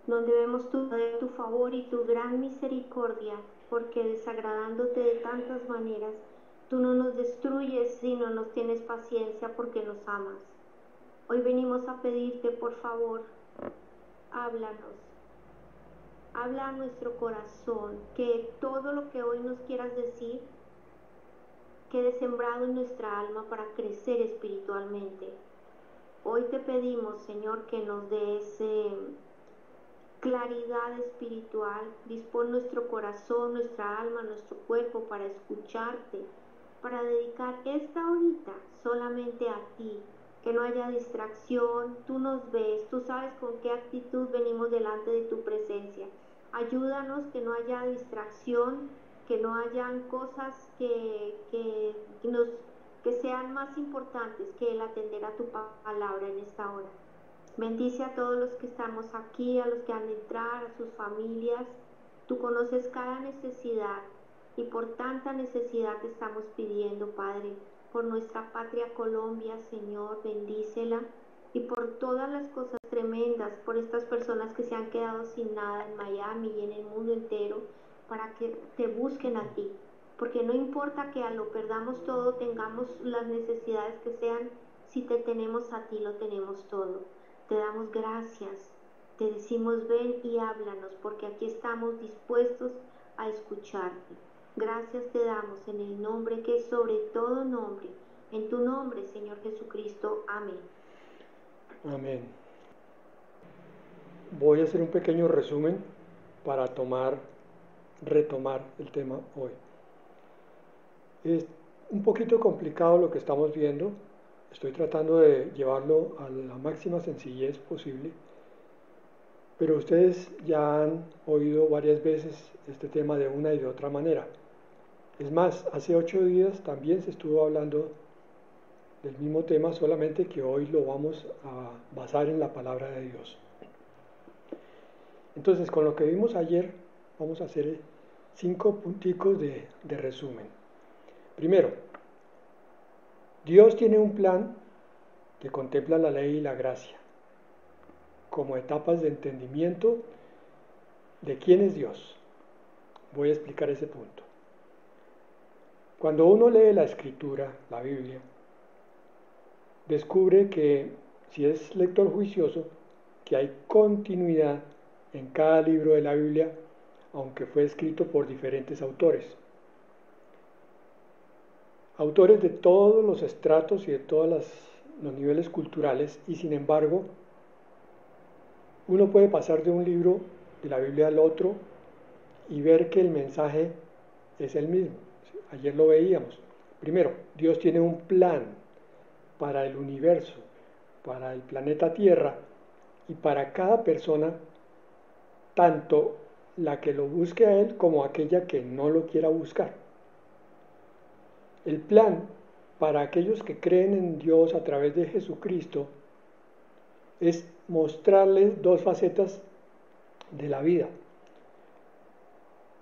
donde vemos tu favor y tu gran misericordia, porque desagradándote de tantas maneras, tú no nos destruyes, sino nos tienes paciencia porque nos amas. Hoy venimos a pedirte, por favor, háblanos. Habla a nuestro corazón, que todo lo que hoy nos quieras decir quede sembrado en nuestra alma para crecer espiritualmente. Hoy te pedimos, Señor, que nos des claridad espiritual. Dispón nuestro corazón, nuestra alma, nuestro cuerpo para escucharte, para dedicar esta horita solamente a ti. Que no haya distracción, tú nos ves, tú sabes con qué actitud venimos delante de tu presencia. Ayúdanos que no haya distracción, que no hayan cosas que sean más importantes que el atender a tu palabra en esta hora. Bendice a todos los que estamos aquí, a los que han de entrar, a sus familias. Tú conoces cada necesidad y por tanta necesidad te estamos pidiendo, Padre, por nuestra patria Colombia, Señor, bendícela, y por todas las cosas tremendas, por estas personas que se han quedado sin nada en Miami y en el mundo entero, para que te busquen a ti, porque no importa que a lo perdamos todo, tengamos las necesidades que sean, si te tenemos a ti lo tenemos todo. Te damos gracias, te decimos ven y háblanos, porque aquí estamos dispuestos a escucharte. Gracias te damos en el nombre que es sobre todo nombre, en tu nombre, Señor Jesucristo. Amén. Amén. Voy a hacer un pequeño resumen para retomar el tema hoy. Es un poquito complicado lo que estamos viendo. Estoy tratando de llevarlo a la máxima sencillez posible, pero ustedes ya han oído varias veces este tema de una y de otra manera. Es más, hace 8 días también se estuvo hablando del mismo tema, solamente que hoy lo vamos a basar en la palabra de Dios. Entonces, con lo que vimos ayer, vamos a hacer 5 punticos de resumen. Primero, Dios tiene un plan que contempla la ley y la gracia como etapas de entendimiento de quién es Dios. Voy a explicar ese punto. Cuando uno lee la Escritura, la Biblia, descubre que, si es lector juicioso, que hay continuidad en cada libro de la Biblia, aunque fue escrito por diferentes autores. Autores de todos los estratos y de todos los niveles culturales, y sin embargo, uno puede pasar de un libro de la Biblia al otro y ver que el mensaje es el mismo. Ayer lo veíamos. Primero, Dios tiene un plan para el universo, para el planeta Tierra y para cada persona, tanto la que lo busque a Él como aquella que no lo quiera buscar. El plan para aquellos que creen en Dios a través de Jesucristo es mostrarles 2 facetas de la vida.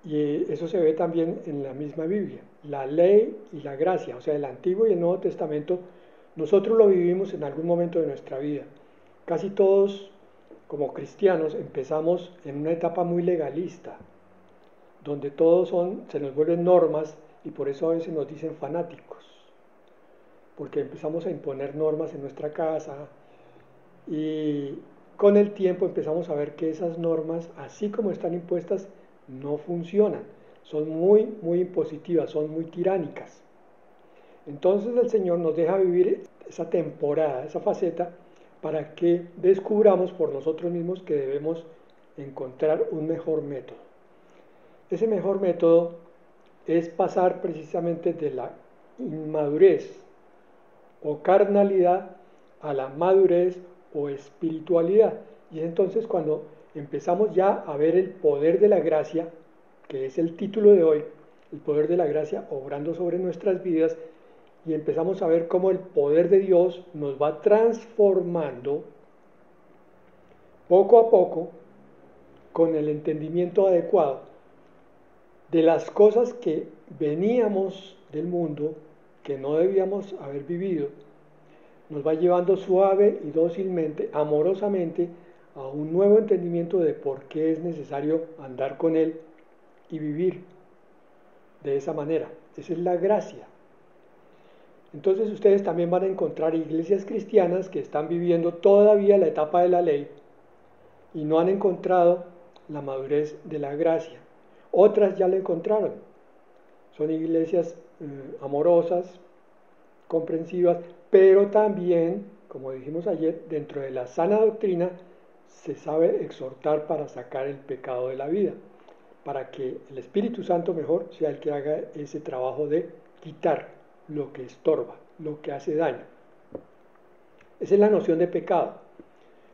Y eso se ve también en la misma Biblia. La ley y la gracia, o sea, el Antiguo y el Nuevo Testamento, nosotros lo vivimos en algún momento de nuestra vida. Casi todos, como cristianos, empezamos en una etapa muy legalista, donde todos se nos vuelven normas, y por eso a veces nos dicen fanáticos, porque empezamos a imponer normas en nuestra casa, y con el tiempo empezamos a ver que esas normas, así como están impuestas, no funcionan, son muy impositivas, son muy tiránicas. Entonces el Señor nos deja vivir esa temporada, esa faceta, para que descubramos por nosotros mismos que debemos encontrar un mejor método. Ese mejor método es pasar precisamente de la inmadurez o carnalidad a la madurez o espiritualidad. Y es entonces cuando empezamos ya a ver el poder de la gracia, que es el título de hoy, el poder de la gracia obrando sobre nuestras vidas, y empezamos a ver cómo el poder de Dios nos va transformando poco a poco con el entendimiento adecuado de las cosas que veníamos del mundo, que no debíamos haber vivido. Nos va llevando suave y dócilmente, amorosamente, a un nuevo entendimiento de por qué es necesario andar con Él y vivir de esa manera. Esa es la gracia. Entonces ustedes también van a encontrar iglesias cristianas que están viviendo todavía la etapa de la ley y no han encontrado la madurez de la gracia. Otras ya la encontraron. Son iglesias amorosas, comprensivas, pero también, como dijimos ayer, dentro de la sana doctrina se sabe exhortar para sacar el pecado de la vida, para que el Espíritu Santo mejor sea el que haga ese trabajo de quitar lo que estorba, lo que hace daño. Esa es la noción de pecado.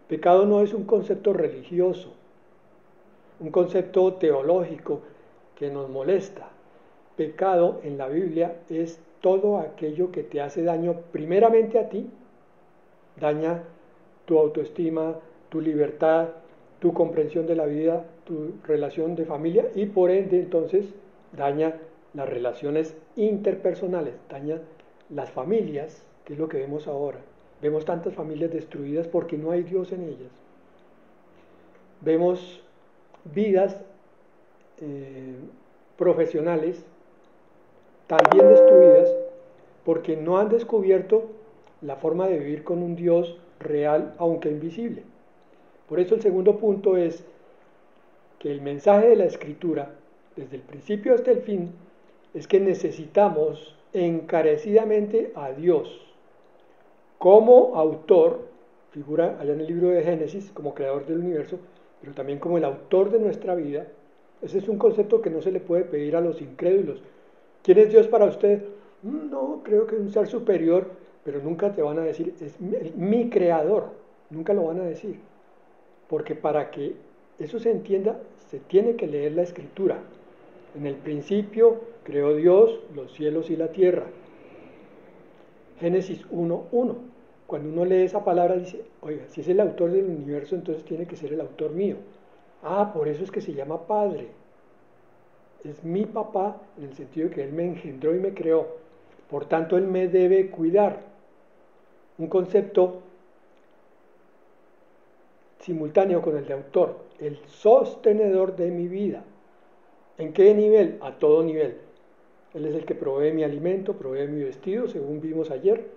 Pecado no es un concepto religioso, un concepto teológico que nos molesta. Pecado en la Biblia es todo aquello que te hace daño primeramente a ti, daña tu autoestima, tu libertad, tu comprensión de la vida, tu relación de familia y por ende entonces daña las relaciones interpersonales, daña las familias, que es lo que vemos ahora. Vemos tantas familias destruidas porque no hay Dios en ellas. Vemos vidas profesionales también destruidas porque no han descubierto la forma de vivir con un Dios real, aunque invisible. Por eso el segundo punto es que el mensaje de la Escritura, desde el principio hasta el fin, es que necesitamos encarecidamente a Dios como autor, figura allá en el libro de Génesis como creador del universo, pero también como el autor de nuestra vida. Ese es un concepto que no se le puede pedir a los incrédulos. ¿Quién es Dios para usted? No, creo que es un ser superior, pero nunca te van a decir, es mi creador, nunca lo van a decir. Porque para que eso se entienda, se tiene que leer la Escritura. En el principio creó Dios los cielos y la tierra. Génesis 1:1. Cuando uno lee esa palabra dice, oiga, si es el autor del universo, entonces tiene que ser el autor mío. Ah, por eso es que se llama Padre. Es mi papá en el sentido de que Él me engendró y me creó. Por tanto, Él me debe cuidar. Un concepto simultáneo con el de autor. El sostenedor de mi vida. ¿En qué nivel? A todo nivel. Él es el que provee mi alimento, provee mi vestido, según vimos ayer,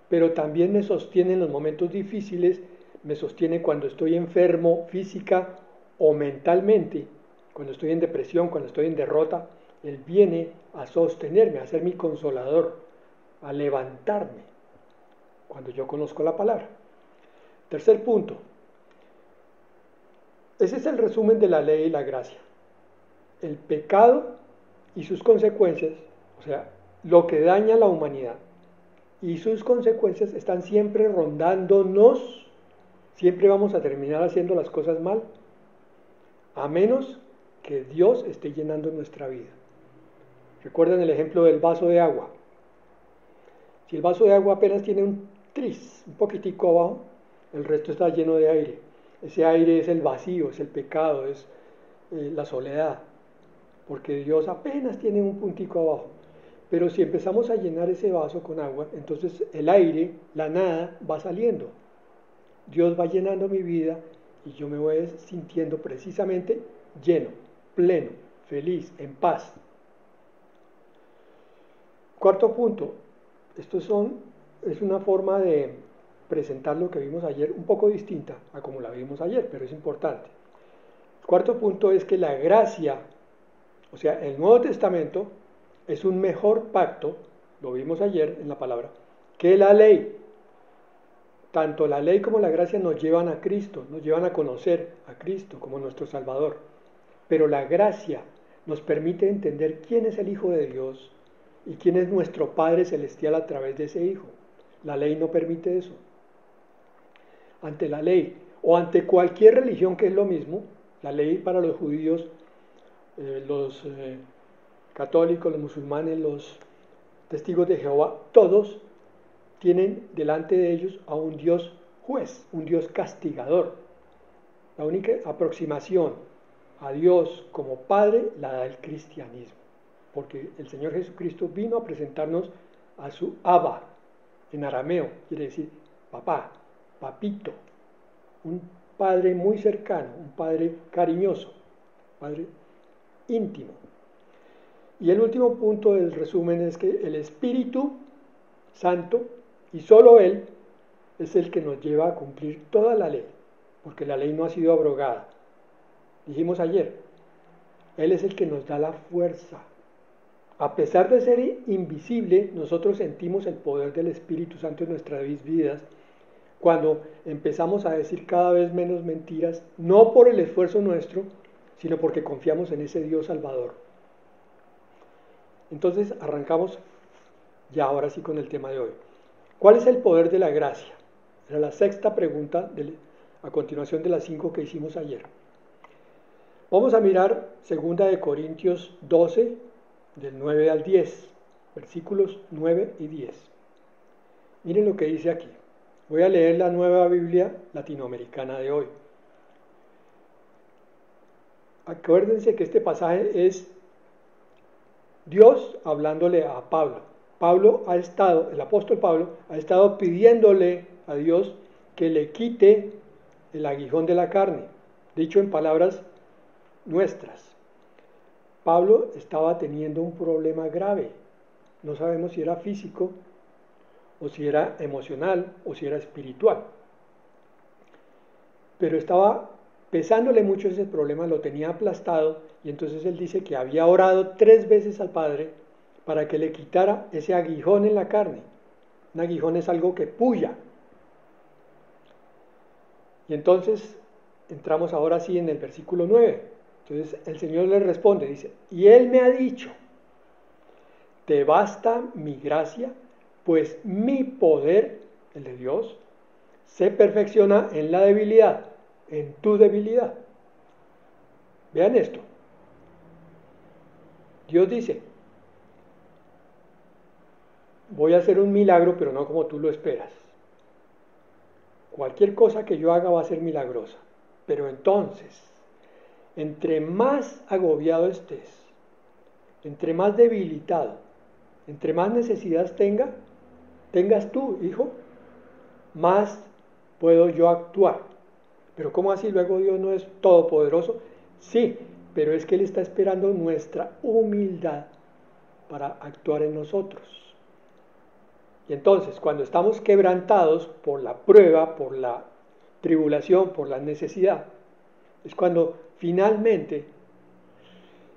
pero también me sostiene en los momentos difíciles, me sostiene cuando estoy enfermo física o mentalmente, cuando estoy en depresión, cuando estoy en derrota. Él viene a sostenerme, a ser mi consolador, a levantarme, cuando yo conozco la palabra. Tercer punto. Ese es el resumen de la ley y la gracia. El pecado y sus consecuencias, o sea, lo que daña a la humanidad y sus consecuencias están siempre rondándonos. Siempre vamos a terminar haciendo las cosas mal, a menos que Dios esté llenando nuestra vida. ¿Recuerdan el ejemplo del vaso de agua? Si el vaso de agua apenas tiene un tris, un poquitico abajo, el resto está lleno de aire. Ese aire es el vacío, es el pecado, es la soledad, porque Dios apenas tiene un puntico abajo. Pero si empezamos a llenar ese vaso con agua, entonces el aire, la nada, va saliendo. Dios va llenando mi vida y yo me voy sintiendo precisamente lleno, pleno, feliz, en paz. Cuarto punto, es una forma de presentar lo que vimos ayer, un poco distinta a como la vimos ayer, pero es importante. El cuarto punto es que la gracia, o sea, el Nuevo Testamento, es un mejor pacto, lo vimos ayer en la palabra, que la ley. Tanto la ley como la gracia nos llevan a Cristo, nos llevan a conocer a Cristo como nuestro Salvador. Pero la gracia nos permite entender quién es el Hijo de Dios y quién es nuestro Padre Celestial a través de ese Hijo. La ley no permite eso. Ante la ley o ante cualquier religión que es lo mismo, la ley para los judíos, los católicos, los musulmanes, los testigos de Jehová, todos tienen delante de ellos a un Dios juez, un Dios castigador. La única aproximación a Dios como Padre la da el cristianismo, porque el Señor Jesucristo vino a presentarnos a su Abba, en arameo, quiere decir papá, papito, un Padre muy cercano, un Padre cariñoso, Padre íntimo. Y el último punto del resumen es que el Espíritu Santo, y solo Él, es el que nos lleva a cumplir toda la ley, porque la ley no ha sido abrogada. Dijimos ayer, Él es el que nos da la fuerza. A pesar de ser invisible, nosotros sentimos el poder del Espíritu Santo en nuestras vidas cuando empezamos a decir cada vez menos mentiras, no por el esfuerzo nuestro, sino porque confiamos en ese Dios Salvador. Entonces arrancamos ya ahora sí con el tema de hoy. ¿Cuál es el poder de la gracia? Era la sexta pregunta a continuación de las 5 que hicimos ayer. Vamos a mirar 2 Corintios 12, del 9 al 10, versículos 9 y 10. Miren lo que dice aquí. Voy a leer la Nueva Biblia Latinoamericana de hoy. Acuérdense que este pasaje es Dios hablándole a Pablo. El apóstol Pablo ha estado pidiéndole a Dios que le quite el aguijón de la carne, dicho en palabras nuestras. Pablo estaba teniendo un problema grave. No sabemos si era físico, o si era emocional, o si era espiritual. Pero estaba pesándole mucho ese problema, lo tenía aplastado, y entonces él dice que había orado 3 veces al Padre para que le quitara ese aguijón en la carne. Un aguijón es algo que puya. Y entonces entramos ahora sí en el versículo 9. Entonces el Señor le responde, dice, y Él me ha dicho, te basta mi gracia, pues mi poder, el de Dios, se perfecciona en la debilidad, en tu debilidad. Vean esto. Dios dice, voy a hacer un milagro, pero no como tú lo esperas. Cualquier cosa que yo haga va a ser milagrosa. Pero entonces, entre más agobiado estés, entre más debilitado, entre más necesidades tengas tú, hijo, más puedo yo actuar. Pero ¿cómo así? Luego Dios no es todopoderoso. Sí, pero es que Él está esperando nuestra humildad para actuar en nosotros. Y entonces, cuando estamos quebrantados por la prueba, por la tribulación, por la necesidad, es cuando finalmente,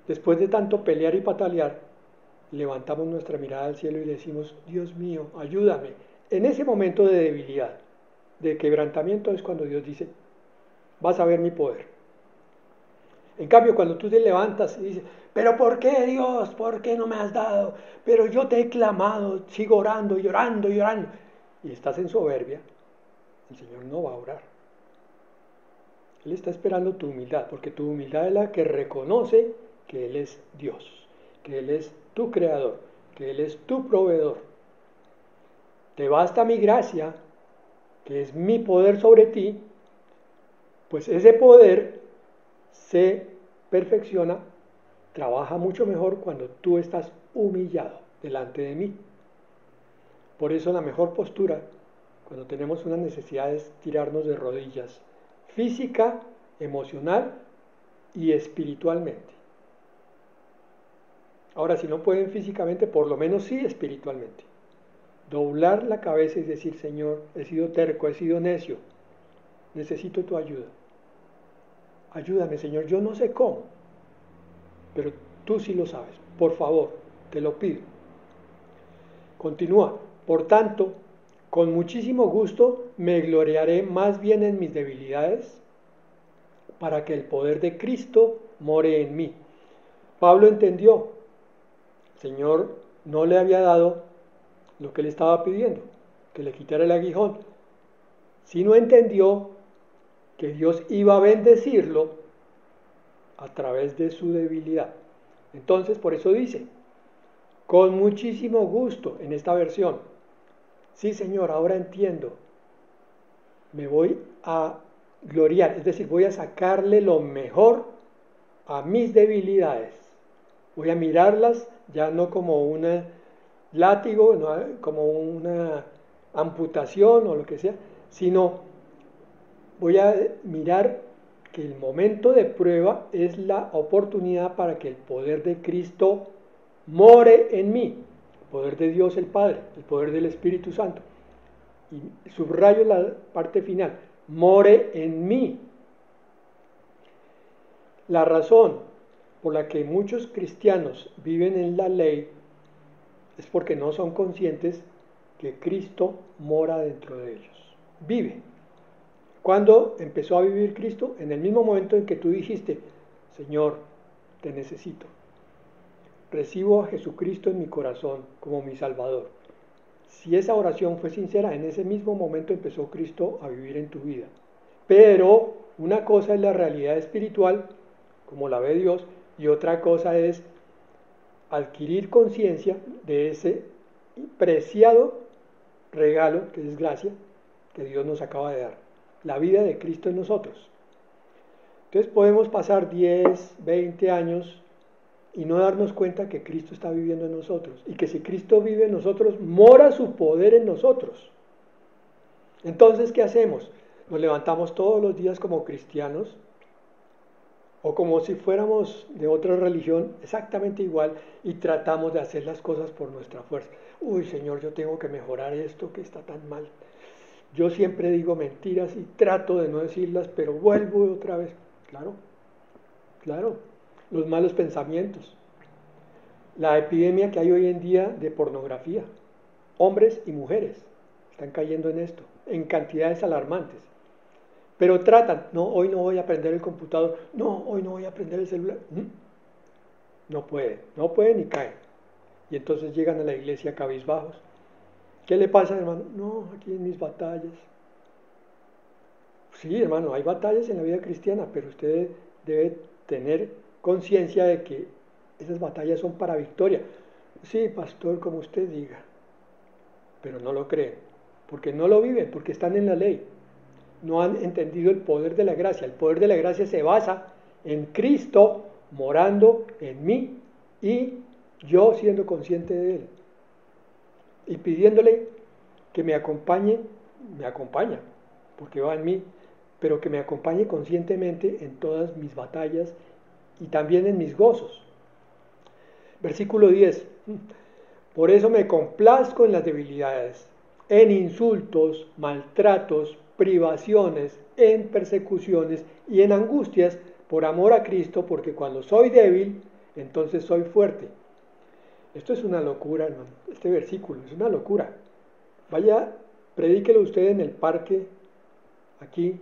después de tanto pelear y patalear, levantamos nuestra mirada al cielo y le decimos, Dios mío, ayúdame. En ese momento de debilidad, de quebrantamiento, es cuando Dios dice, vas a ver mi poder. En cambio, cuando tú te levantas y dices, pero ¿por qué, Dios? ¿Por qué no me has dado? Pero yo te he clamado, sigo orando, llorando, llorando. Y estás en soberbia, el Señor no va a orar. Él está esperando tu humildad, porque tu humildad es la que reconoce que Él es Dios, que Él es tu creador, que Él es tu proveedor. Te basta mi gracia, que es mi poder sobre ti, pues ese poder se perfecciona, trabaja mucho mejor cuando tú estás humillado delante de mí. Por eso la mejor postura, cuando tenemos una necesidad, es tirarnos de rodillas, física, emocional y espiritualmente. Ahora, si no pueden físicamente, por lo menos sí espiritualmente. Doblar la cabeza y decir, Señor, he sido terco, he sido necio, necesito tu ayuda. Ayúdame, Señor, yo no sé cómo, pero tú sí lo sabes. Por favor, te lo pido. Continúa. Por tanto, con muchísimo gusto me gloriaré más bien en mis debilidades, para que el poder de Cristo more en mí. Pablo entendió, el Señor no le había dado lo que le estaba pidiendo, que le quitara el aguijón, sino entendió que Dios iba a bendecirlo a través de su debilidad. Entonces, por eso dice, con muchísimo gusto en esta versión, sí, Señor, ahora entiendo, me voy a gloriar, es decir, voy a sacarle lo mejor a mis debilidades. Voy a mirarlas ya no como un látigo, no como una amputación o lo que sea, sino voy a mirar que el momento de prueba es la oportunidad para que el poder de Cristo more en mí, el poder de Dios el Padre, el poder del Espíritu Santo. Y subrayo la parte final, more en mí. La razón por la que muchos cristianos viven en la ley es porque no son conscientes que Cristo mora dentro de ellos. Vive. ¿Cuándo empezó a vivir Cristo? En el mismo momento en que tú dijiste, Señor, te necesito. Recibo a Jesucristo en mi corazón como mi Salvador. Si esa oración fue sincera, en ese mismo momento empezó Cristo a vivir en tu vida. Pero una cosa es la realidad espiritual, como la ve Dios, y otra cosa es adquirir conciencia de ese preciado regalo, que es gracia, que Dios nos acaba de dar. La vida de Cristo en nosotros. Entonces podemos pasar 10, 20 años y no darnos cuenta que Cristo está viviendo en nosotros. Y que si Cristo vive en nosotros, mora su poder en nosotros. Entonces, ¿qué hacemos? Nos levantamos todos los días como cristianos, o como si fuéramos de otra religión, exactamente igual, y tratamos de hacer las cosas por nuestra fuerza. Uy, Señor, yo tengo que mejorar esto que está tan mal. Yo siempre digo mentiras y trato de no decirlas, pero vuelvo otra vez. Claro. Los malos pensamientos. La epidemia que hay hoy en día de pornografía. Hombres y mujeres están cayendo en esto, en cantidades alarmantes. Pero tratan, no, hoy no voy a aprender el computador, no, hoy no voy a aprender el celular. No pueden y caen. Y entonces llegan a la iglesia cabizbajos. ¿Qué le pasa, hermano? No, aquí en mis batallas. Sí, hermano, hay batallas en la vida cristiana, pero usted debe tener conciencia de que esas batallas son para victoria. Sí, pastor, como usted diga, pero no lo creen, porque no lo viven, porque están en la ley. No han entendido el poder de la gracia. El poder de la gracia se basa en Cristo morando en mí y yo siendo consciente de Él. Y pidiéndole que me acompaña, porque va en mí, pero que me acompañe conscientemente en todas mis batallas y también en mis gozos. Versículo 10. Por eso me complazco en las debilidades, en insultos, maltratos, privaciones, en persecuciones y en angustias por amor a Cristo, porque cuando soy débil, entonces soy fuerte. Esto es una locura, hermano. Este versículo es una locura. Vaya, predíquelo usted en el parque, aquí,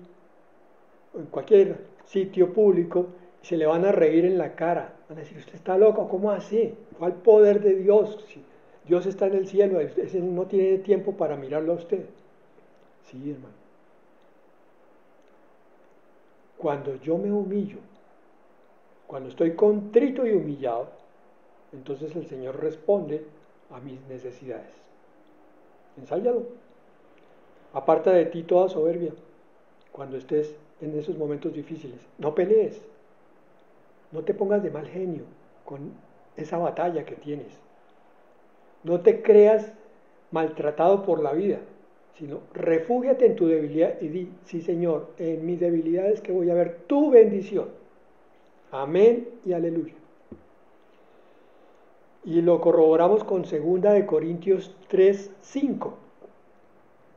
en cualquier sitio público, y se le van a reír en la cara. Van a decir, usted está loco, ¿cómo así? ¿Cuál poder de Dios? Si Dios está en el cielo, ese no tiene tiempo para mirarlo a usted. Sí, hermano. Cuando yo me humillo, cuando estoy contrito y humillado, entonces el Señor responde a mis necesidades. Ensáyalo. Aparta de ti toda soberbia cuando estés en esos momentos difíciles. No pelees. No te pongas de mal genio con esa batalla que tienes. No te creas maltratado por la vida, sino refúgiate en tu debilidad y di, sí, Señor, en mis debilidades que voy a ver tu bendición. Amén y aleluya. Y lo corroboramos con 2 Corintios 3:5.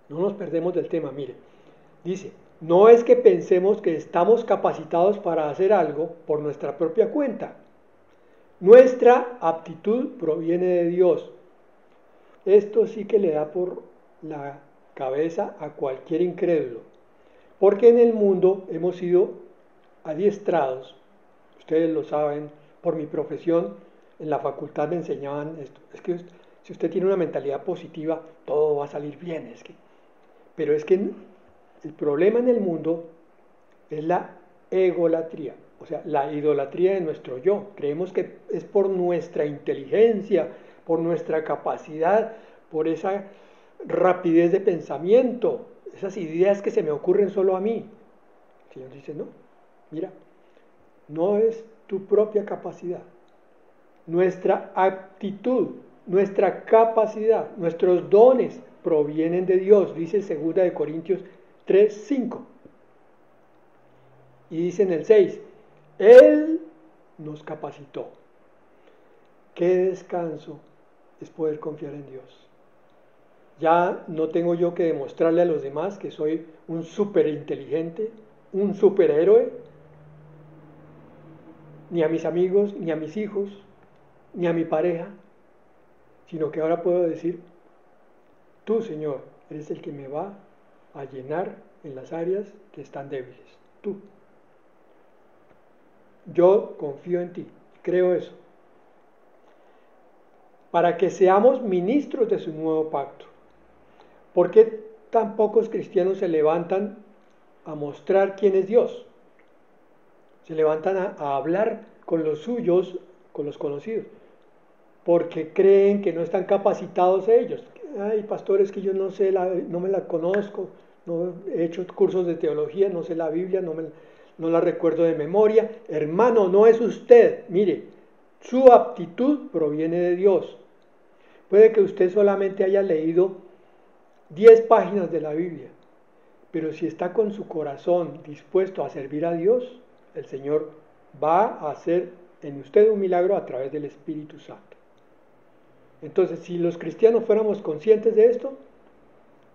No nos perdemos del tema, mire. Dice, no es que pensemos que estamos capacitados para hacer algo por nuestra propia cuenta. Nuestra aptitud proviene de Dios. Esto sí que le da por la cabeza a cualquier incrédulo. Porque en el mundo hemos sido adiestrados, ustedes lo saben, por mi profesión, en la facultad me enseñaban esto. Es que si usted tiene una mentalidad positiva, todo va a salir bien. Pero es que el problema en el mundo es la egolatría, o sea, la idolatría de nuestro yo. Creemos que es por nuestra inteligencia, por nuestra capacidad, por esa rapidez de pensamiento, esas ideas que se me ocurren solo a mí. El Señor dice, no, mira, no es tu propia capacidad. Nuestra aptitud, nuestra capacidad, nuestros dones provienen de Dios, dice 2 Corintios 3:5. Y dice en el 6, Él nos capacitó. Qué descanso es poder confiar en Dios. Ya no tengo yo que demostrarle a los demás que soy un súper inteligente, un superhéroe, ni a mis amigos, ni a mis hijos, ni a mi pareja, sino que ahora puedo decir, tú, Señor, eres el que me va a llenar en las áreas que están débiles. Tú. Yo confío en ti, creo eso. Para que seamos ministros de su nuevo pacto. ¿Por qué tan pocos cristianos se levantan a mostrar quién es Dios? Se levantan a hablar con los suyos, con los conocidos, porque creen que no están capacitados ellos. Ay, pastores, que yo no sé, no me la conozco, no he hecho cursos de teología, no sé la Biblia, no la recuerdo de memoria. Hermano, no es usted. Mire, su aptitud proviene de Dios. Puede que usted solamente haya leído 10 páginas de la Biblia, pero si está con su corazón dispuesto a servir a Dios, el Señor va a hacer en usted un milagro a través del Espíritu Santo. Entonces, si los cristianos fuéramos conscientes de esto,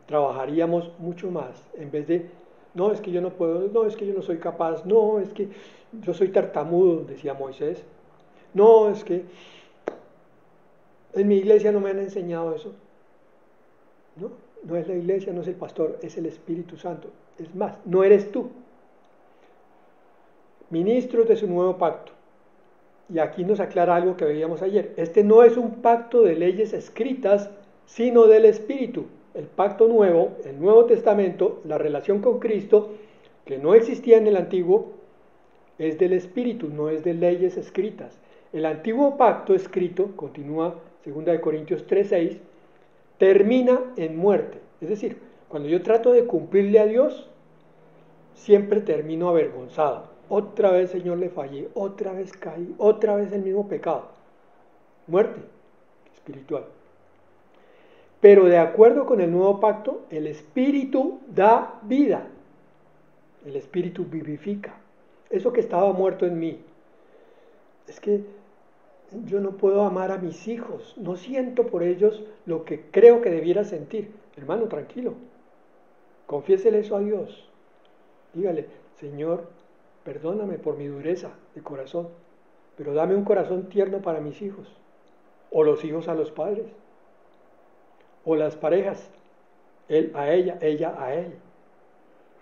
trabajaríamos mucho más, en vez de, no, es que yo no puedo, no, es que yo no soy capaz, no, es que yo soy tartamudo, decía Moisés, no, es que en mi iglesia no me han enseñado eso. No es la iglesia, no es el pastor, es el Espíritu Santo. Es más, no eres tú. Ministros de su nuevo pacto. Y aquí nos aclara algo que veíamos ayer. Este no es un pacto de leyes escritas, sino del Espíritu. El pacto nuevo, el Nuevo Testamento, la relación con Cristo, que no existía en el Antiguo, es del Espíritu, no es de leyes escritas. El antiguo pacto escrito, continúa 2 Corintios 3:6, termina en muerte. Es decir, cuando yo trato de cumplirle a Dios, siempre termino avergonzado. Otra vez, Señor, le fallé, otra vez caí, otra vez el mismo pecado. Muerte espiritual. Pero de acuerdo con el nuevo pacto, el Espíritu da vida. El Espíritu vivifica. Eso que estaba muerto en mí. Es que yo no puedo amar a mis hijos, no siento por ellos lo que creo que debiera sentir. Hermano, tranquilo, confiésele eso a Dios. Dígale, Señor, perdóname por mi dureza de corazón, pero dame un corazón tierno para mis hijos, o los hijos a los padres, o las parejas, él a ella a él.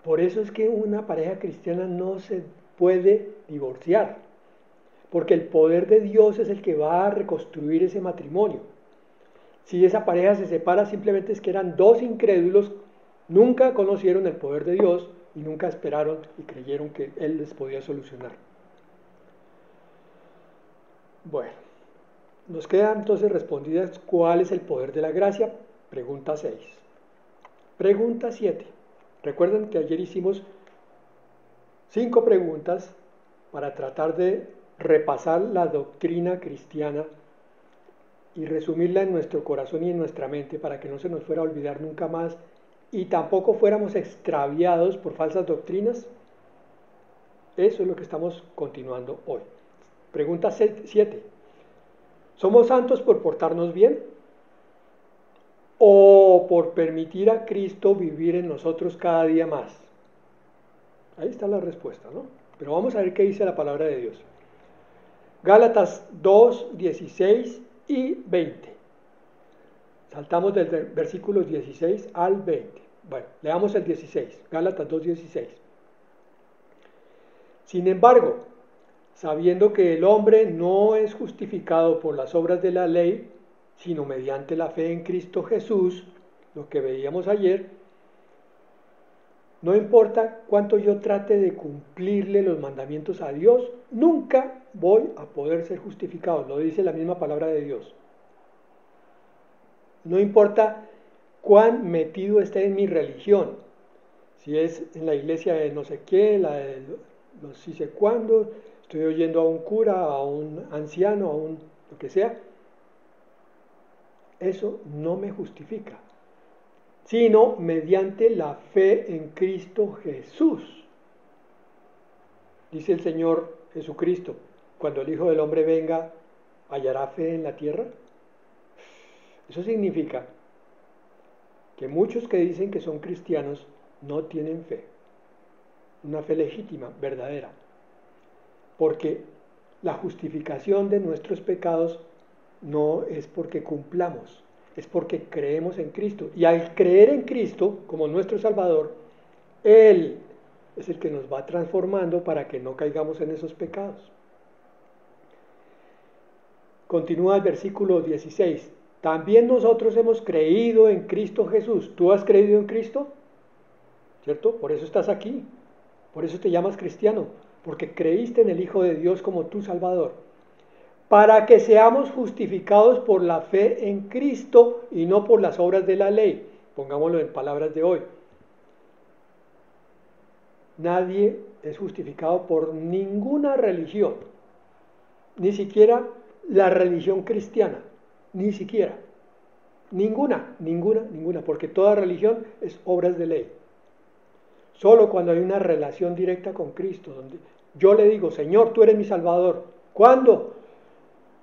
Por eso es que una pareja cristiana no se puede divorciar, porque el poder de Dios es el que va a reconstruir ese matrimonio. Si esa pareja se separa, simplemente es que eran dos incrédulos, nunca conocieron el poder de Dios y nunca esperaron y creyeron que Él les podía solucionar. Bueno, nos queda entonces respondidas cuál es el poder de la gracia. Pregunta 6. Pregunta 7. Recuerden que ayer hicimos 5 preguntas para tratar de repasar la doctrina cristiana y resumirla en nuestro corazón y en nuestra mente para que no se nos fuera a olvidar nunca más y tampoco fuéramos extraviados por falsas doctrinas. Eso es lo que estamos continuando hoy. Pregunta 7. ¿Somos santos por portarnos bien o por permitir a Cristo vivir en nosotros cada día más? Ahí está la respuesta, ¿no? Pero vamos a ver qué dice la palabra de Dios. Gálatas 2, 16 y 20. Saltamos del versículos 16 al 20. Bueno, leamos el 16. Gálatas 2, 16. Sin embargo, sabiendo que el hombre no es justificado por las obras de la ley, sino mediante la fe en Cristo Jesús, lo que veíamos ayer, no importa cuánto yo trate de cumplirle los mandamientos a Dios, nunca voy a poder ser justificado. Lo dice la misma palabra de Dios. No importa cuán metido esté en mi religión, si es en la iglesia de no sé qué, la de no sé cuándo, estoy oyendo a un cura, a un anciano, a un lo que sea, eso no me justifica, sino mediante la fe en Cristo Jesús. Dice el Señor Jesucristo, cuando el Hijo del Hombre venga, ¿hallará fe en la tierra? Eso significa que muchos que dicen que son cristianos no tienen fe, una fe legítima, verdadera, porque la justificación de nuestros pecados no es porque cumplamos, es porque creemos en Cristo. Y al creer en Cristo como nuestro Salvador, Él es el que nos va transformando para que no caigamos en esos pecados. Continúa el versículo 16. También nosotros hemos creído en Cristo Jesús. ¿Tú has creído en Cristo? ¿Cierto? Por eso estás aquí. Por eso te llamas cristiano. Porque creíste en el Hijo de Dios como tu Salvador. Para que seamos justificados por la fe en Cristo y no por las obras de la ley. Pongámoslo en palabras de hoy. Nadie es justificado por ninguna religión. Ni siquiera la religión cristiana. Ni siquiera. Ninguna, porque toda religión es obras de ley. Solo cuando hay una relación directa con Cristo, donde yo le digo, Señor, tú eres mi Salvador. ¿Cuándo?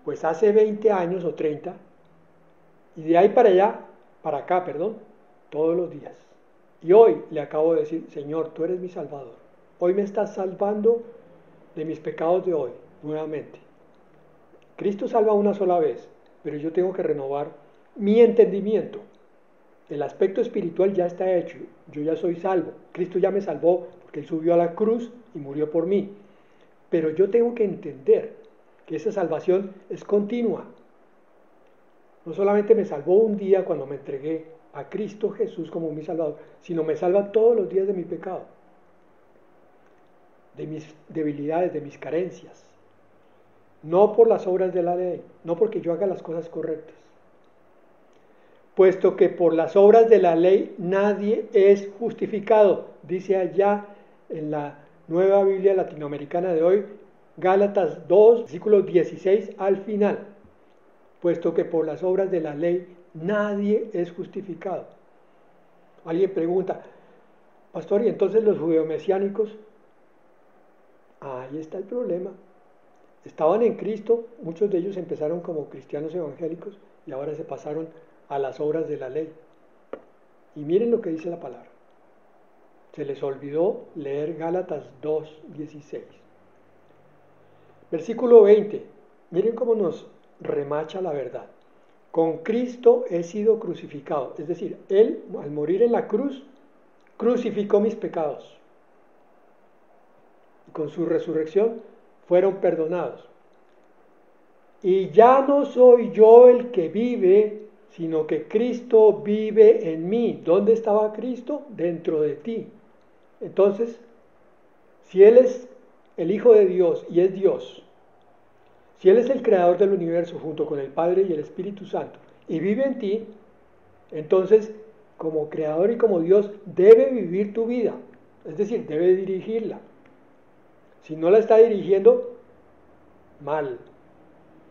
Pues hace 20 años o 30, y de ahí para acá, todos los días. Y hoy le acabo de decir, Señor, tú eres mi Salvador. Hoy me estás salvando de mis pecados de hoy, nuevamente. Cristo salva una sola vez, pero yo tengo que renovar mi entendimiento. El aspecto espiritual ya está hecho, yo ya soy salvo. Cristo ya me salvó porque Él subió a la cruz y murió por mí. Pero yo tengo que entender que esa salvación es continua. No solamente me salvó un día cuando me entregué a Cristo Jesús como mi Salvador, sino me salva todos los días de mi pecado, de mis debilidades, de mis carencias. No por las obras de la ley, no porque yo haga las cosas correctas. Puesto que por las obras de la ley nadie es justificado, dice allá en la Nueva Biblia Latinoamericana de hoy, Gálatas 2, versículo 16 al final. Puesto que por las obras de la ley nadie es justificado. Alguien pregunta, pastor, ¿y entonces los judeomesiánicos? Ahí está el problema. Estaban en Cristo, muchos de ellos empezaron como cristianos evangélicos y ahora se pasaron a las obras de la ley. Y miren lo que dice la palabra. Se les olvidó leer Gálatas 2:16. Versículo 20. Miren cómo nos remacha la verdad. Con Cristo he sido crucificado. Es decir, Él, al morir en la cruz, crucificó mis pecados. Y con su resurrección fueron perdonados. Y ya no soy yo el que vive, sino que Cristo vive en mí. ¿Dónde estaba Cristo? Dentro de ti. Entonces, si Él es el Hijo de Dios y es Dios, si Él es el creador del universo junto con el Padre y el Espíritu Santo, y vive en ti, entonces, como creador y como Dios, debe vivir tu vida. Es decir, debe dirigirla. Si no la está dirigiendo, mal,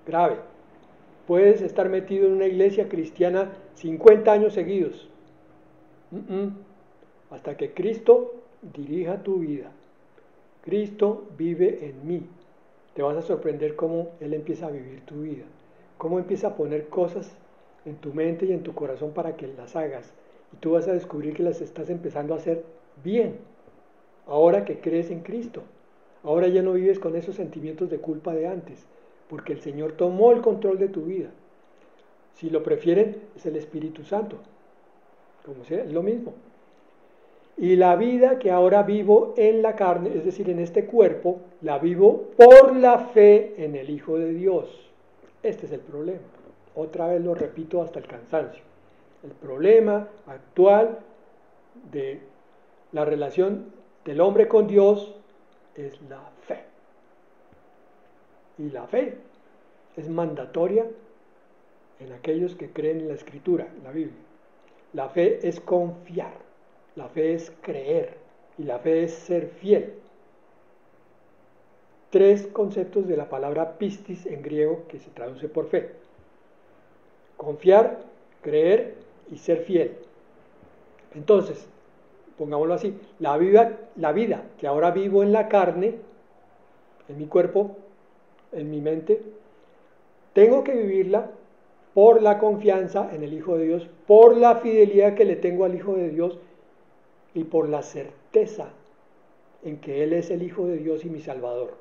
grave. Puedes estar metido en una iglesia cristiana 50 años seguidos. Hasta que Cristo dirija tu vida. Cristo vive en mí. Te vas a sorprender cómo Él empieza a vivir tu vida. Cómo empieza a poner cosas en tu mente y en tu corazón para que las hagas. Y tú vas a descubrir que las estás empezando a hacer bien. Ahora que crees en Cristo. Ahora ya no vives con esos sentimientos de culpa de antes, porque el Señor tomó el control de tu vida. Si lo prefieren, es el Espíritu Santo. Como sea, es lo mismo. Y la vida que ahora vivo en la carne, es decir, en este cuerpo, la vivo por la fe en el Hijo de Dios. Este es el problema. Otra vez lo repito hasta el cansancio. El problema actual de la relación del hombre con Dios es la fe. Y la fe es mandatoria en aquellos que creen en la Escritura, en la Biblia. La fe es confiar, la fe es creer y la fe es ser fiel. 3 conceptos de la palabra pistis en griego que se traduce por fe. Confiar, creer y ser fiel. Entonces, pongámoslo así, la vida que ahora vivo en la carne, en mi cuerpo, en mi mente, tengo que vivirla por la confianza en el Hijo de Dios, por la fidelidad que le tengo al Hijo de Dios y por la certeza en que Él es el Hijo de Dios y mi Salvador,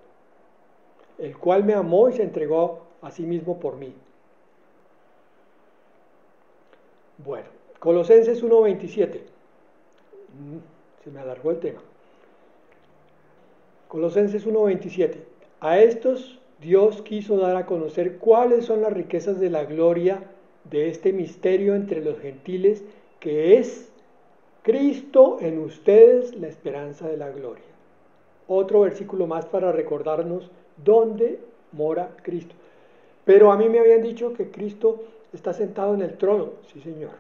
el cual me amó y se entregó a sí mismo por mí. Bueno, Colosenses 1:27. Se me alargó el tema. Colosenses 1:27. A estos Dios quiso dar a conocer cuáles son las riquezas de la gloria de este misterio entre los gentiles, que es Cristo en ustedes, la esperanza de la gloria. Otro versículo más para recordarnos dónde mora Cristo. Pero a mí me habían dicho que Cristo está sentado en el trono. Sí, Señor.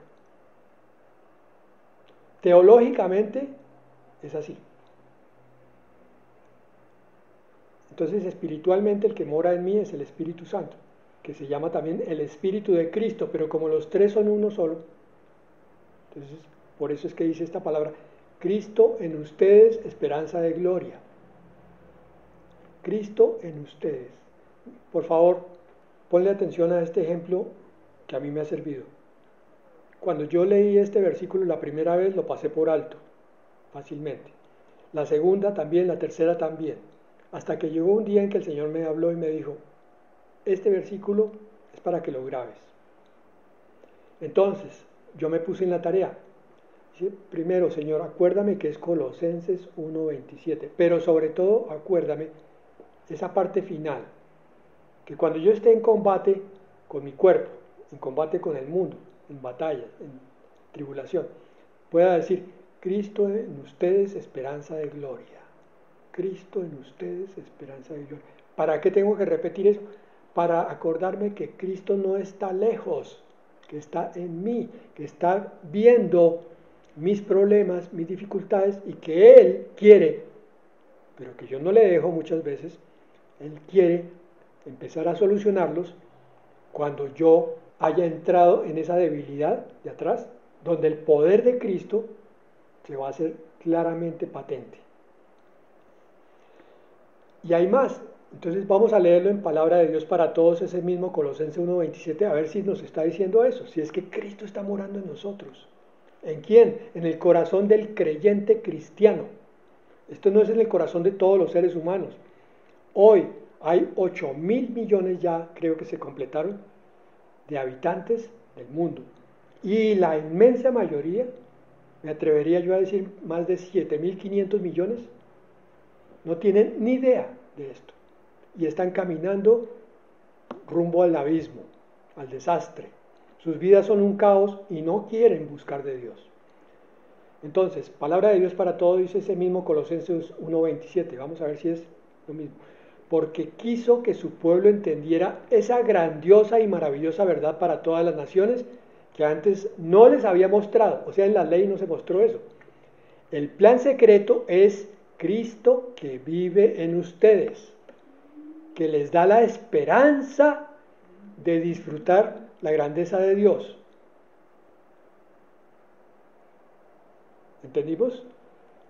Teológicamente es así. Entonces, espiritualmente el que mora en mí es el Espíritu Santo, que se llama también el Espíritu de Cristo, pero como los tres son uno solo, entonces por eso es que dice esta palabra, Cristo en ustedes, esperanza de gloria. Cristo en ustedes. Por favor, ponle atención a este ejemplo que a mí me ha servido. Cuando yo leí este versículo la primera vez lo pasé por alto, fácilmente. La segunda también, la tercera también. Hasta que llegó un día en que el Señor me habló y me dijo, este versículo es para que lo grabes. Entonces, yo me puse en la tarea. Primero, Señor, acuérdame que es Colosenses 1:27, pero sobre todo acuérdame esa parte final, que cuando yo esté en combate con mi cuerpo, en combate con el mundo, en batalla, en tribulación, pueda decir, Cristo en ustedes, esperanza de gloria. Cristo en ustedes, esperanza de gloria. ¿Para qué tengo que repetir eso? Para acordarme que Cristo no está lejos, que está en mí, que está viendo mis problemas, mis dificultades y que Él quiere, pero que yo no le dejo muchas veces, Él quiere empezar a solucionarlos cuando yo haya entrado en esa debilidad de atrás, donde el poder de Cristo se va a hacer claramente patente. Y hay más. Entonces vamos a leerlo en palabra de Dios para todos, ese mismo Colosenses 1:27, a ver si nos está diciendo eso, si es que Cristo está morando en nosotros. ¿En quién? En el corazón del creyente cristiano. Esto no es en el corazón de todos los seres humanos. Hoy hay 8.000 millones ya, creo que se completaron, de habitantes del mundo. Y la inmensa mayoría, me atrevería yo a decir más de 7.500 millones, no tienen ni idea de esto. Y están caminando rumbo al abismo, al desastre. Sus vidas son un caos y no quieren buscar de Dios. Entonces, palabra de Dios para todo, dice ese mismo Colosenses 1:27. Vamos a ver si es lo mismo. Porque quiso que su pueblo entendiera esa grandiosa y maravillosa verdad para todas las naciones que antes no les había mostrado. O sea, en la ley no se mostró eso. El plan secreto es Cristo que vive en ustedes, que les da la esperanza de disfrutar la grandeza de Dios. ¿Entendimos?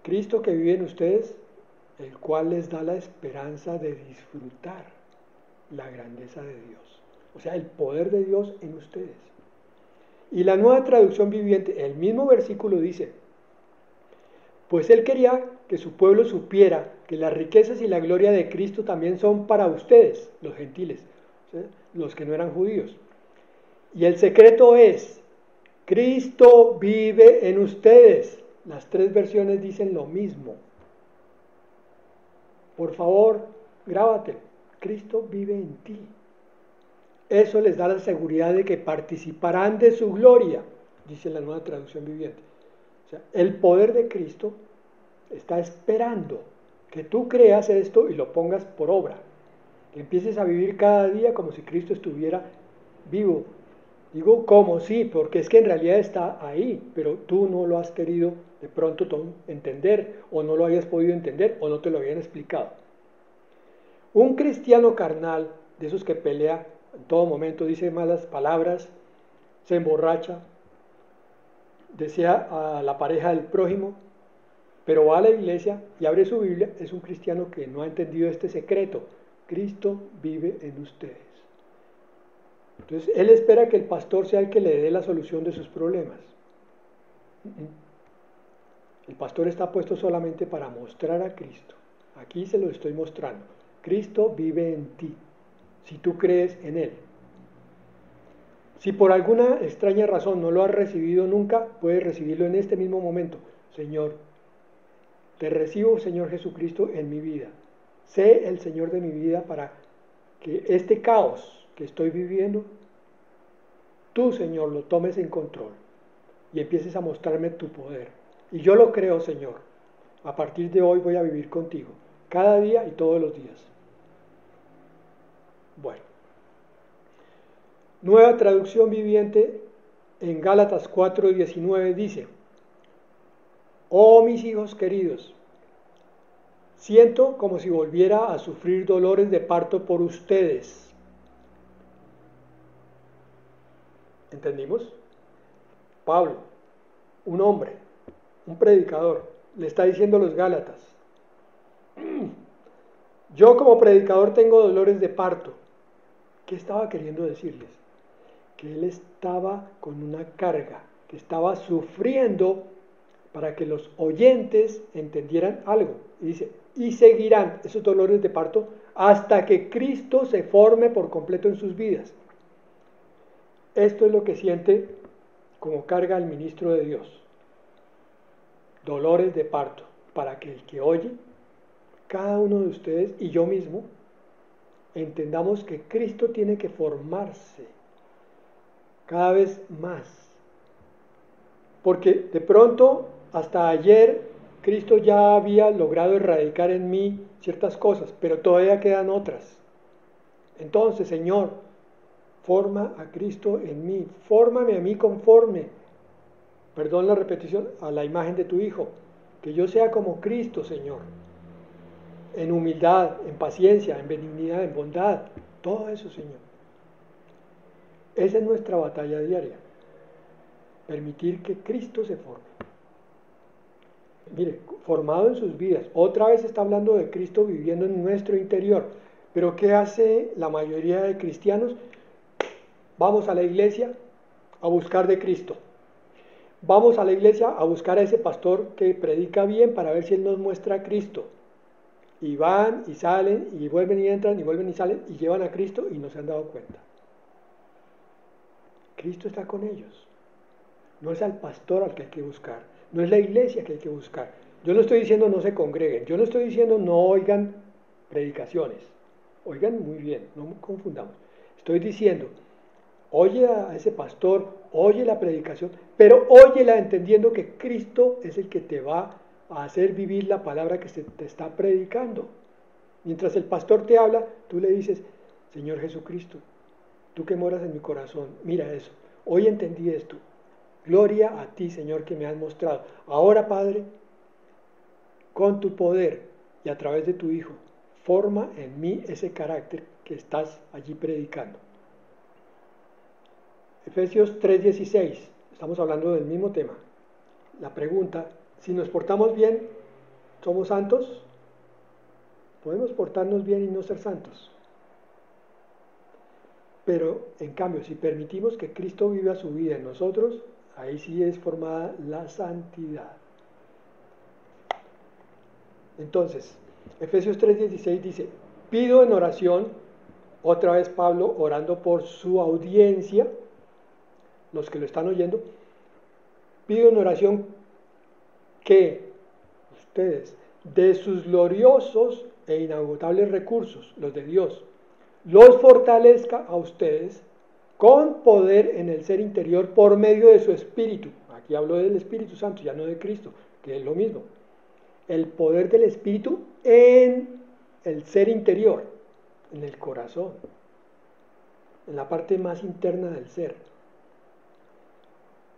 Cristo que vive en ustedes, el cual les da la esperanza de disfrutar la grandeza de Dios. O sea, el poder de Dios en ustedes. Y la Nueva Traducción Viviente, el mismo versículo dice, pues Él quería que su pueblo supiera que las riquezas y la gloria de Cristo también son para ustedes, los gentiles, ¿sí? Los que no eran judíos. Y el secreto es, Cristo vive en ustedes. Las tres versiones dicen lo mismo. Por favor, grábate. Cristo vive en ti. Eso les da la seguridad de que participarán de su gloria, dice la Nueva Traducción Viviente. O sea, el poder de Cristo está esperando que tú creas esto y lo pongas por obra. Que empieces a vivir cada día como si Cristo estuviera vivo. Digo como sí, porque es que en realidad está ahí, pero tú no lo has querido de pronto entender, o no lo hayas podido entender, o no te lo habían explicado. Un cristiano carnal, de esos que pelea en todo momento, dice malas palabras, se emborracha, desea a la pareja del prójimo, pero va a la iglesia y abre su Biblia, es un cristiano que no ha entendido este secreto. Cristo vive en ustedes. Entonces, él espera que el pastor sea el que le dé la solución de sus problemas. El pastor está puesto solamente para mostrar a Cristo. Aquí se lo estoy mostrando. Cristo vive en ti, si tú crees en Él. Si por alguna extraña razón no lo has recibido nunca, puedes recibirlo en este mismo momento. Señor, te recibo, Señor Jesucristo, en mi vida. Sé el Señor de mi vida para que este caos que estoy viviendo, tú, Señor, lo tomes en control y empieces a mostrarme tu poder. Y yo lo creo, Señor. A partir de hoy voy a vivir contigo, cada día y todos los días. Bueno. Nueva Traducción Viviente en Gálatas 4:19 dice: Oh mis hijos queridos, siento como si volviera a sufrir dolores de parto por ustedes. ¿Entendimos? Pablo, un hombre, un predicador, le está diciendo a los Gálatas: yo como predicador tengo dolores de parto. ¿Qué estaba queriendo decirles? Que él estaba con una carga, que estaba sufriendo para que los oyentes entendieran algo. Y dice, y seguirán esos dolores de parto hasta que Cristo se forme por completo en sus vidas. Esto es lo que siente como carga el ministro de Dios. Dolores de parto, para que el que oye, cada uno de ustedes y yo mismo, entendamos que Cristo tiene que formarse cada vez más. Porque de pronto, hasta ayer, Cristo ya había logrado erradicar en mí ciertas cosas, pero todavía quedan otras. Entonces, Señor, forma a Cristo en mí, fórmame a mí conforme, perdón la repetición, a la imagen de tu Hijo, que yo sea como Cristo, Señor, en humildad, en paciencia, en benignidad, en bondad, todo eso, Señor. Esa es nuestra batalla diaria, permitir que Cristo se forme. Mire, formado en sus vidas, otra vez está hablando de Cristo viviendo en nuestro interior, pero ¿qué hace la mayoría de cristianos? Vamos a la iglesia a buscar de Cristo, vamos a la iglesia a buscar a ese pastor que predica bien para ver si él nos muestra a Cristo, y van y salen y vuelven y entran y vuelven y salen y llevan a Cristo y no se han dado cuenta. Cristo está con ellos. No es al pastor al que hay que buscar, no es la iglesia que hay que buscar. Yo no estoy diciendo no se congreguen, yo no estoy diciendo no oigan predicaciones, oigan muy bien, no confundamos. Estoy diciendo, oye a ese pastor, oye la predicación, pero óyela entendiendo que Cristo es el que te va a hacer vivir la palabra que se te está predicando. Mientras el pastor te habla, tú le dices, Señor Jesucristo, tú que moras en mi corazón, mira eso, hoy entendí esto, gloria a ti, Señor, que me has mostrado. Ahora, Padre, con tu poder y a través de tu Hijo, forma en mí ese carácter que estás allí predicando. Efesios 3:16, estamos hablando del mismo tema. La pregunta, si nos portamos bien, ¿somos santos? Podemos portarnos bien y no ser santos. Pero, en cambio, si permitimos que Cristo viva su vida en nosotros, ahí sí es formada la santidad. Entonces, Efesios 3:16 dice, pido en oración, otra vez Pablo orando por su audiencia, los que lo están oyendo, pido en oración que ustedes, de sus gloriosos e inagotables recursos, los de Dios, los fortalezca a ustedes con poder en el ser interior por medio de su Espíritu. Aquí hablo del Espíritu Santo, ya no de Cristo, que es lo mismo. El poder del Espíritu en el ser interior, en el corazón, en la parte más interna del ser.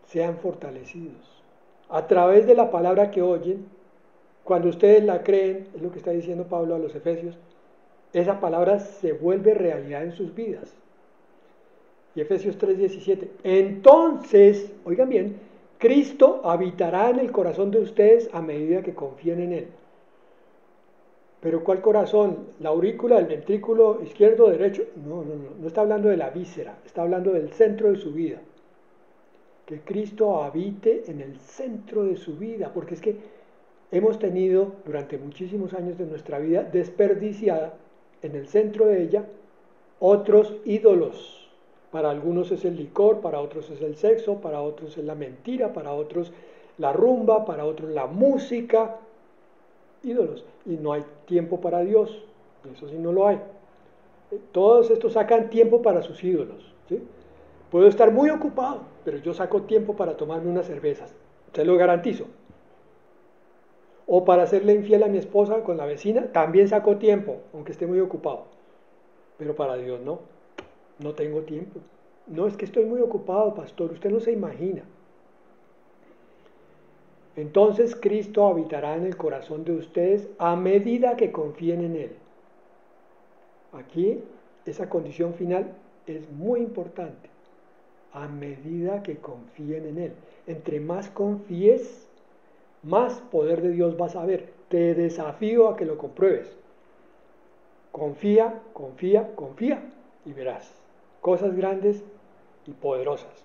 Sean fortalecidos. A través de la palabra que oyen, cuando ustedes la creen, es lo que está diciendo Pablo a los Efesios, esa palabra se vuelve realidad en sus vidas. Y Efesios 3:17, entonces, oigan bien, Cristo habitará en el corazón de ustedes a medida que confíen en Él. ¿Pero cuál corazón? ¿La aurícula, el ventrículo izquierdo, derecho? No está hablando de la víscera, está hablando del centro de su vida. Que Cristo habite en el centro de su vida, porque es que hemos tenido durante muchísimos años de nuestra vida desperdiciada en el centro de ella otros ídolos. Para algunos es el licor, para otros es el sexo, para otros es la mentira, para otros la rumba, para otros la música, ídolos. Y no hay tiempo para Dios, eso sí no lo hay. Todos estos sacan tiempo para sus ídolos, ¿sí? Puedo estar muy ocupado, pero yo saco tiempo para tomarme unas cervezas, se lo garantizo. O para hacerle infiel a mi esposa con la vecina, también saco tiempo, aunque esté muy ocupado. Pero para Dios no tengo tiempo. No, es que estoy muy ocupado, pastor, usted no se imagina. Entonces Cristo habitará en el corazón de ustedes a medida que confíen en Él. Aquí esa condición final es muy importante. A medida que confíen en Él. Entre más confíes, más poder de Dios vas a ver. Te desafío a que lo compruebes. Confía, confía, confía y verás cosas grandes y poderosas.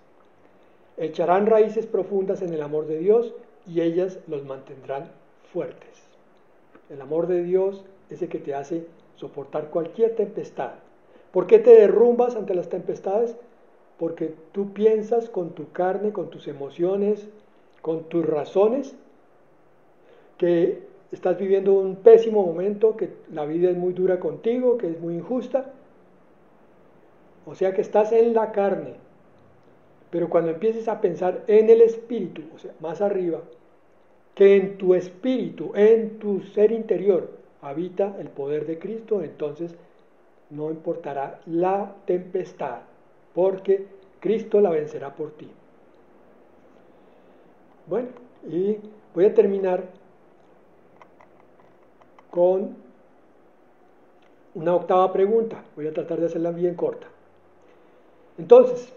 Echarán raíces profundas en el amor de Dios y ellas los mantendrán fuertes. El amor de Dios es el que te hace soportar cualquier tempestad. ¿Por qué te derrumbas ante las tempestades? Porque tú piensas con tu carne, con tus emociones, con tus razones, que estás viviendo un pésimo momento, que la vida es muy dura contigo, que es muy injusta. O sea que estás en la carne. Pero cuando empieces a pensar en el espíritu, o sea, más arriba, que en tu espíritu, en tu ser interior, habita el poder de Cristo, entonces no importará la tempestad, porque Cristo la vencerá por ti. Bueno, y voy a terminar con una octava pregunta. Voy a tratar de hacerla bien corta. Entonces,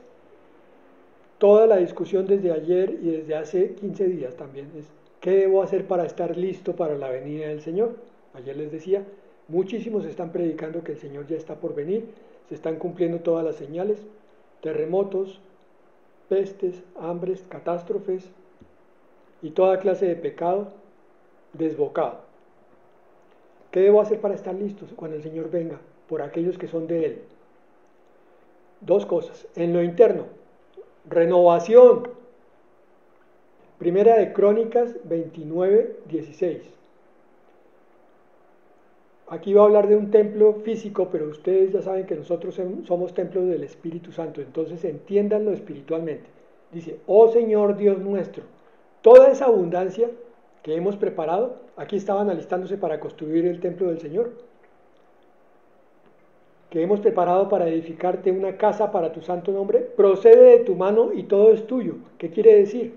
toda la discusión desde ayer y desde hace 15 días también es ¿qué debo hacer para estar listo para la venida del Señor? Ayer les decía, muchísimos están predicando que el Señor ya está por venir, se están cumpliendo todas las señales, terremotos, pestes, hambres, catástrofes y toda clase de pecado desbocado. ¿Qué debo hacer para estar listos cuando el Señor venga por aquellos que son de Él? Dos cosas. En lo interno, renovación. Primera de Crónicas 29:16. Aquí va a hablar de un templo físico, pero ustedes ya saben que nosotros somos templos del Espíritu Santo, entonces entiéndanlo espiritualmente. Dice, oh Señor Dios nuestro, toda esa abundancia que hemos preparado, aquí estaban alistándose para construir el templo del Señor, que hemos preparado para edificarte una casa para tu santo nombre, procede de tu mano y todo es tuyo. ¿Qué quiere decir?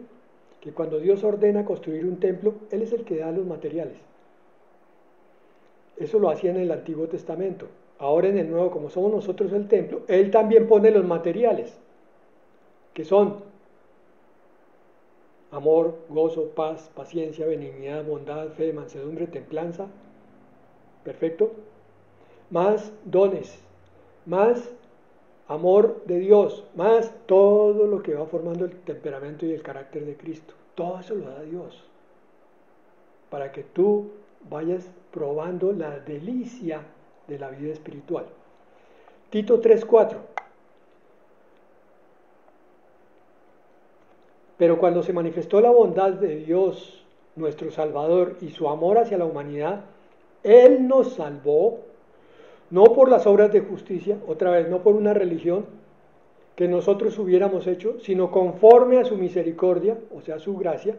Que cuando Dios ordena construir un templo, Él es el que da los materiales. Eso lo hacía en el Antiguo Testamento. Ahora en el Nuevo, como somos nosotros el templo, Él también pone los materiales, que son amor, gozo, paz, paciencia, benignidad, bondad, fe, mansedumbre, templanza. ¿Perfecto? Más dones, más amor de Dios, más todo lo que va formando el temperamento y el carácter de Cristo. Todo eso lo da Dios, para que tú vayas probando la delicia de la vida espiritual. Tito 3:4. Pero cuando se manifestó la bondad de Dios, nuestro Salvador, y su amor hacia la humanidad, Él nos salvó, no por las obras de justicia, otra vez, no por una religión que nosotros hubiéramos hecho, sino conforme a su misericordia, o sea, su gracia,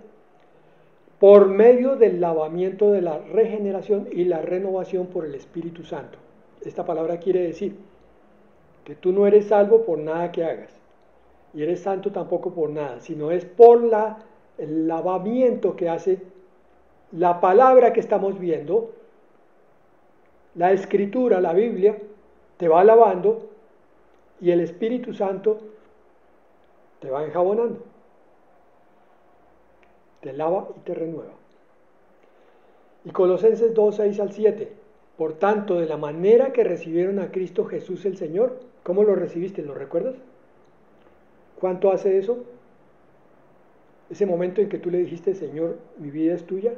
por medio del lavamiento de la regeneración y la renovación por el Espíritu Santo. Esta palabra quiere decir que tú no eres salvo por nada que hagas, y eres santo tampoco por nada, sino es por el lavamiento que hace la palabra que estamos viendo, la Escritura, la Biblia, te va lavando y el Espíritu Santo te va enjabonando. te lava y te renueva. Y Colosenses 2, 6 al 7. Por tanto, de la manera que recibieron a Cristo Jesús el Señor, ¿cómo lo recibiste? ¿Lo recuerdas? ¿Cuánto hace eso? Ese momento en que tú le dijiste, Señor, mi vida es tuya.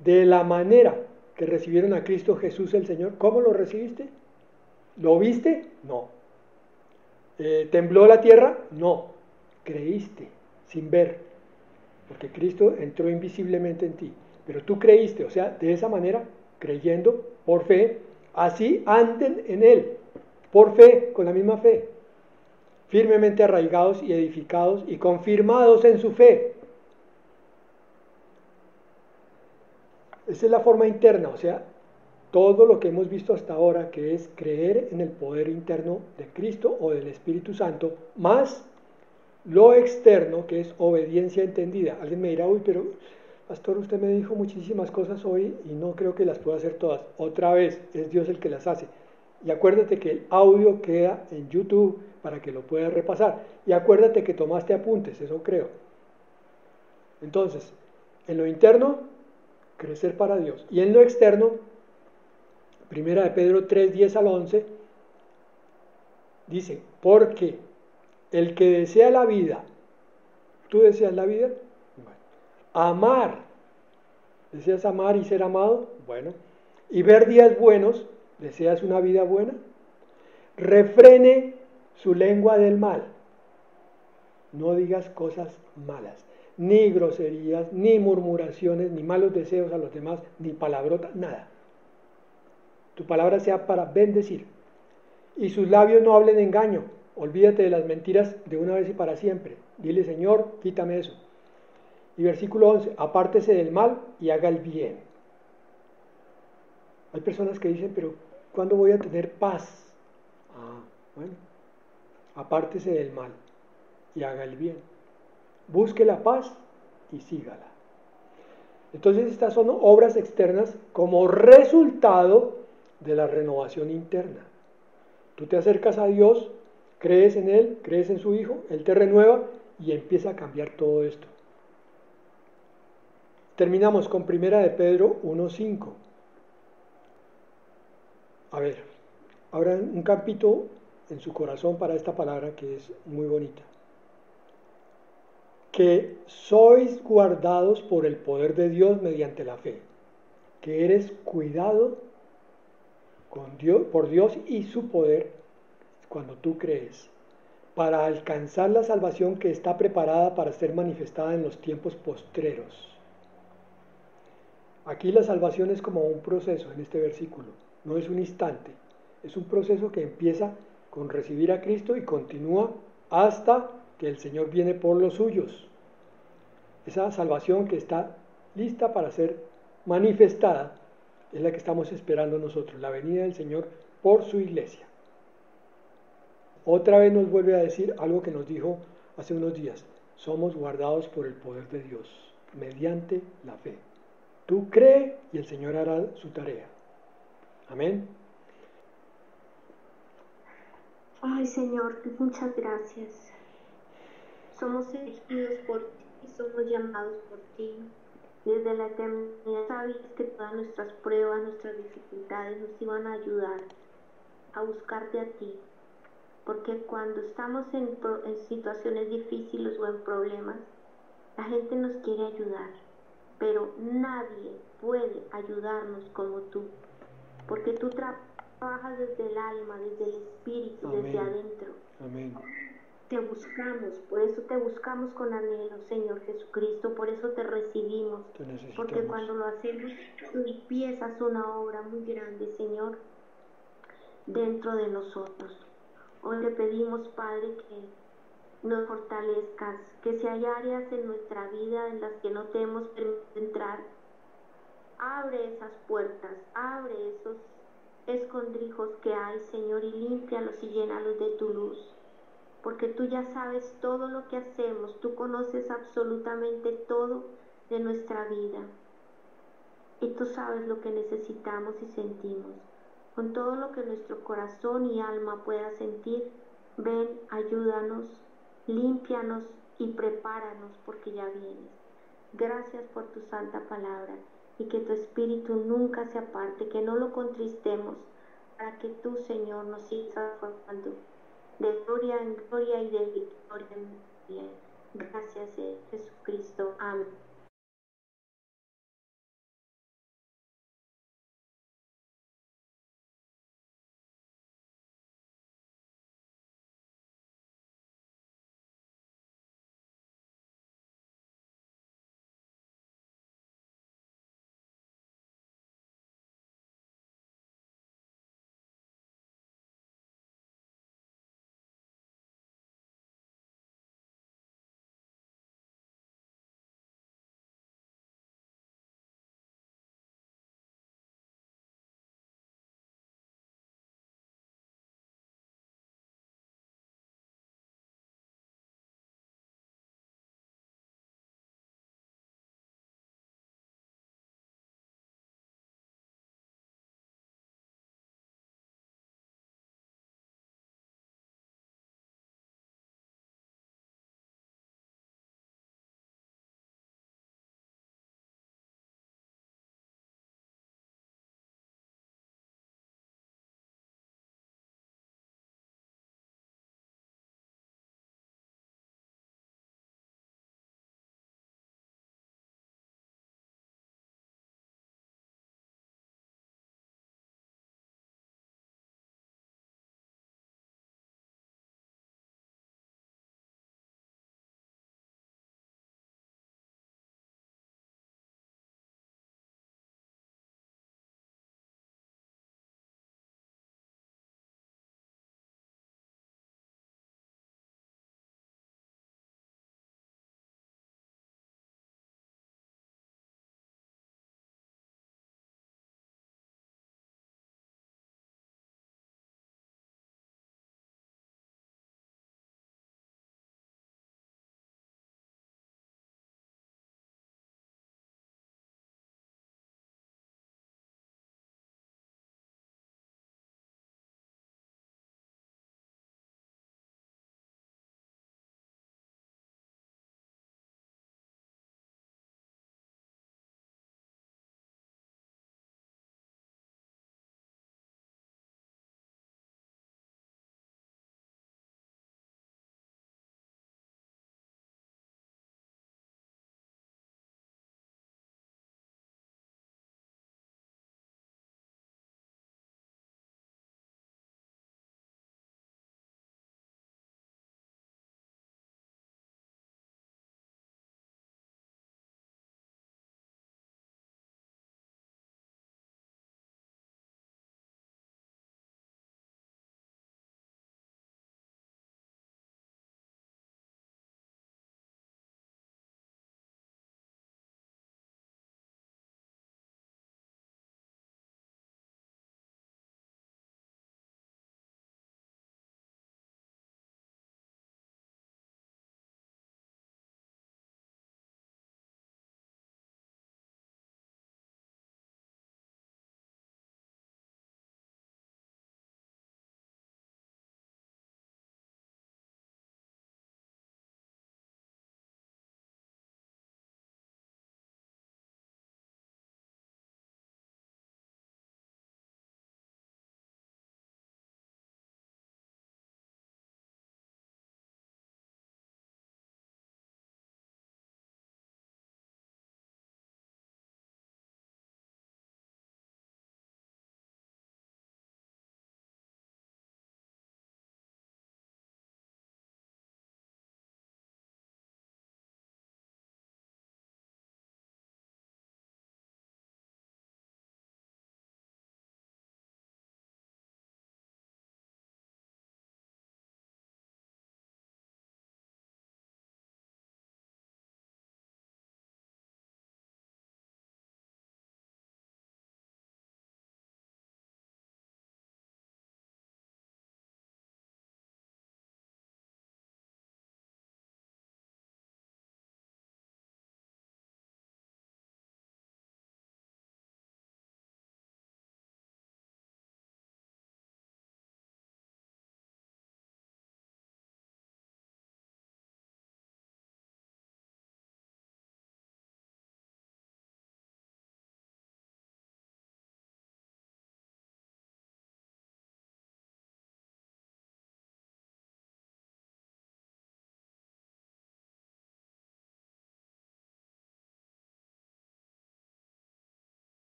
De la manera que recibieron a Cristo Jesús el Señor, ¿cómo lo recibiste? ¿Lo viste? No. ¿Tembló la tierra? No. Creíste, sin ver, porque Cristo entró invisiblemente en ti. Pero tú creíste, o sea, de esa manera, creyendo, por fe, así anden en Él, por fe, con la misma fe, firmemente arraigados y edificados y confirmados en su fe. Esa es la forma interna, o sea, todo lo que hemos visto hasta ahora, que es creer en el poder interno de Cristo o del Espíritu Santo, más lo externo, que es obediencia entendida. Alguien me dirá, uy, pero pastor, usted me dijo muchísimas cosas hoy y no creo que las pueda hacer todas. Otra vez, es Dios el que las hace. Y acuérdate que el audio queda en YouTube para que lo puedas repasar. Y acuérdate que tomaste apuntes, eso creo. Entonces, en lo interno, crecer para Dios. Y en lo externo, Primera de Pedro 3, 10 al 11, dice, porque el que desea la vida, ¿tú deseas la vida? Bueno. Amar, ¿deseas amar y ser amado? Bueno. Y ver días buenos, ¿deseas una vida buena? Refrene su lengua del mal. No digas cosas malas, ni groserías, ni murmuraciones, ni malos deseos a los demás, ni palabrotas, nada. Tu palabra sea para bendecir. Y sus labios no hablen engaño. Olvídate de las mentiras de una vez y para siempre. Dile, Señor, quítame eso. Y versículo 11, apártese del mal y haga el bien. Hay personas que dicen, pero ¿cuándo voy a tener paz? Bueno, apártese del mal y haga el bien. Busque la paz y sígala. Entonces estas son obras externas como resultado de la renovación interna. Tú te acercas a Dios, crees en Él, crees en su Hijo, Él te renueva y empieza a cambiar todo esto. Terminamos con Primera de Pedro 1:5. A ver, habrá un campito en su corazón para esta palabra que es muy bonita. Que sois guardados por el poder de Dios mediante la fe. Que eres cuidado por Dios y su poder cuando tú crees, para alcanzar la salvación que está preparada para ser manifestada en los tiempos postreros. Aquí la salvación es como un proceso en este versículo, no es un instante, es un proceso que empieza con recibir a Cristo y continúa hasta que el Señor viene por los suyos. Esa salvación que está lista para ser manifestada es la que estamos esperando nosotros, la venida del Señor por su iglesia. Otra vez nos vuelve a decir algo que nos dijo hace unos días. Somos guardados por el poder de Dios, mediante la fe. Tú cree y el Señor hará su tarea. Amén. Ay, Señor, muchas gracias. Somos elegidos por ti, somos llamados por ti. Desde la eternidad sabías que todas nuestras pruebas, nuestras dificultades nos iban a ayudar a buscarte a ti. Porque cuando estamos en situaciones difíciles o en problemas, la gente nos quiere ayudar, pero nadie puede ayudarnos como tú, porque tú trabajas desde el alma, desde el espíritu, Amén. Desde adentro. Amén. Te buscamos, por eso te buscamos con anhelo, Señor Jesucristo, por eso te recibimos, porque cuando lo hacemos, tú empiezas una obra muy grande, Señor, dentro de nosotros. Hoy te pedimos, Padre, que nos fortalezcas, que si hay áreas en nuestra vida en las que no te hemos permitido entrar, abre esas puertas, abre esos escondrijos que hay, Señor, y límpialos y llénalos de tu luz, porque tú ya sabes todo lo que hacemos, tú conoces absolutamente todo de nuestra vida, y tú sabes lo que necesitamos y sentimos. Con todo lo que nuestro corazón y alma pueda sentir, ven, ayúdanos, límpianos y prepáranos porque ya vienes. Gracias por tu santa palabra y que tu espíritu nunca se aparte, que no lo contristemos, para que tú, Señor, nos sigas formando de gloria en gloria y de victoria en victoria. Gracias, Jesucristo. Amén.